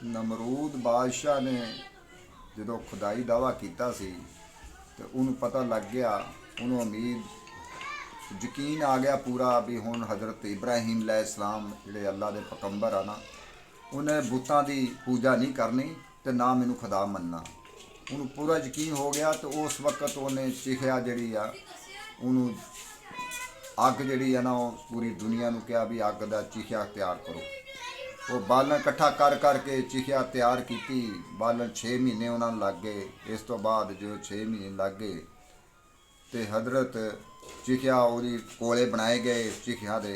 नमरूद बादशाह ने जो खुदाई दावा किया सी तो उन्होंने पता लग गया, उन्होंने उम्मीद यकीन आ गया पूरा भी हुण हज़रत इब्राहिम अलैहिस्सलाम जिहड़े अल्लाह के पैगंबर आ ना, उन्हें बुतां की पूजा नहीं करनी तो ना मैनू खुदा मनना। उन्होंने पूरा यकीन हो गया। तो उस वक्त उन्हें चिखिया जिहड़ी आ उन्होंने अग जिहड़ी आ ना पूरी दुनिया नूं कहा भी अग दा चिखिया तैयार करो। वो बालन इकट्ठा कर करके चिखिया तैयार की। बालन 6 महीने उन्होंने लग गए। इस तो बाद जो 6 महीने लग गए तो हजरत चिखिया उहदी कोले बनाए गए, चिखिया दे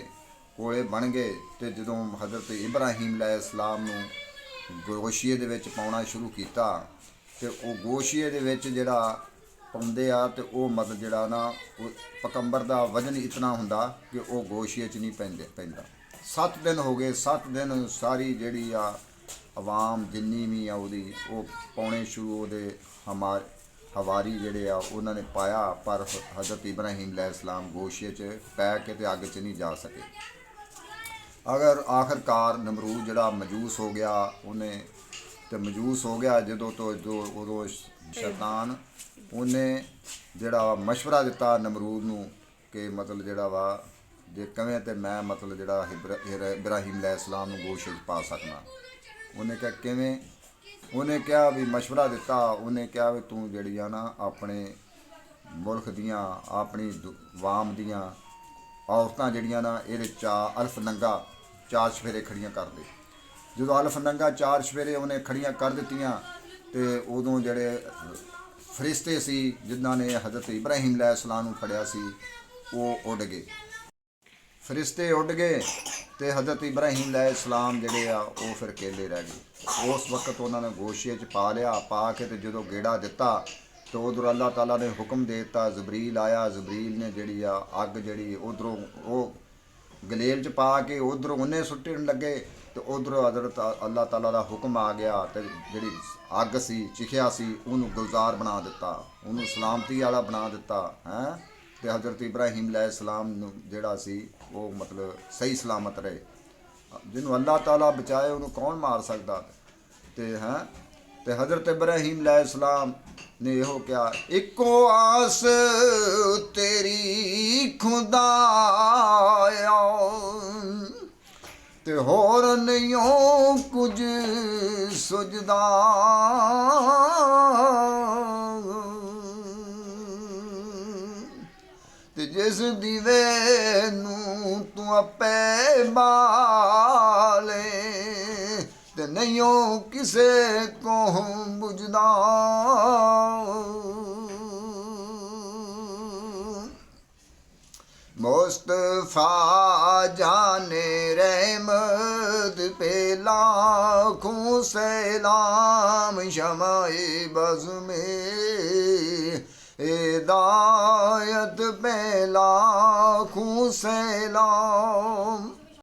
कोले बन गए। तो जो हजरत इब्राहिम अलैहिस्सलाम नूं गोशिए दे विच पाउणा शुरू किया तो वो गोशिए दे विच जिहड़ा पाउंदे आ तो वो मतलब जिहड़ा ना पैगंबर दा वजन इतना हुंदा कि वो गोशिए च नहीं पैंदा। 7 दिन हो गए। 7 दिन सारी जिहड़ी आ आवाम जिन्नी भी आ उहदी वो पाउणे शुरू उहदे हवारी जिहड़े आ उन्होंने पाया, पर हज़रत इब्राहिम अलैहिस्सलाम गोशिए च पै के ते अग च नहीं जा सके। अगर आखिरकार नमरूद जिहड़ा मजूस हो गया, उन्हें तो मजूस हो गया जो उदों शैतान उन्हें जिहड़ा मशवरा दिता नमरूद नूं कि मतलब जिहड़ा वा जे कवें तो मैं मतलब जिहड़ा इब्राहिम अलैहिस्सलाम नूं गोशे च पा सकना। उन्हें कहा किवें? उन्हें कहा भी मशवरा दिता। उन्हें कहा भी तू जिहड़ी आ ना अपने मुल्क दियां अपनी वाम दियां औरतां जिहड़ियां ना इहदे अल्फ नंगा 4 चफेरे खड़ियां कर दे। जो अल्फ नंगा 4 चफेरे उन्हें खड़ियां कर दित्तियां तो उदों जिहड़े फरिश्ते सी जिन्हां ने हज़रत इब्राहिम अलैहिस्सलाम नूं फड़िया सी वो उड़ गए। फरिश्ते उड़ गए तो हज़रत इब्राहिम अलैहिस्सलाम जिहड़े आ वो फिर अकेले रह गए। उस वक्त उन्होंने गोशिए च पा लिया। पा के तो जो गेड़ा दिता तो उधर अल्लाह ताला ने हुक्म दे दिता, जबरील आया। जबरील ने जिहड़ी आ अग जिहड़ी उधरों वो गलेल च पा के उधरों उन्हें सुट्टन लगे तो उधरों हज़रत अल्लाह ताला का हुक्म आ गया तो जिहड़ी अग सी चिखिया सी उन्होंने गुलजार बना दिता, उन्होंने सलामती वाला बना दिता है। तो हज़रत इब्राहिम अलैहिस्सलाम जिहड़ा सी वो मतलब सही सलामत रहे। जिन्होंने अल्लाह ताला बचाए उन्होंने कौन मार सकता। तो हैं तो हज़रत इब्राहिम अलैहिस्सलाम ने यहो क्या इको आस तेरी खुदाया ते होर नहीं कुछ सुझदा। ते जिस दीवे नूं तू आपे बाले ते नहीं किसे को बुझदा। मुस्तफा जाने रहमत पे लाखों सलाम शमाए बज़ में हिदायत पे लाखों सलाम।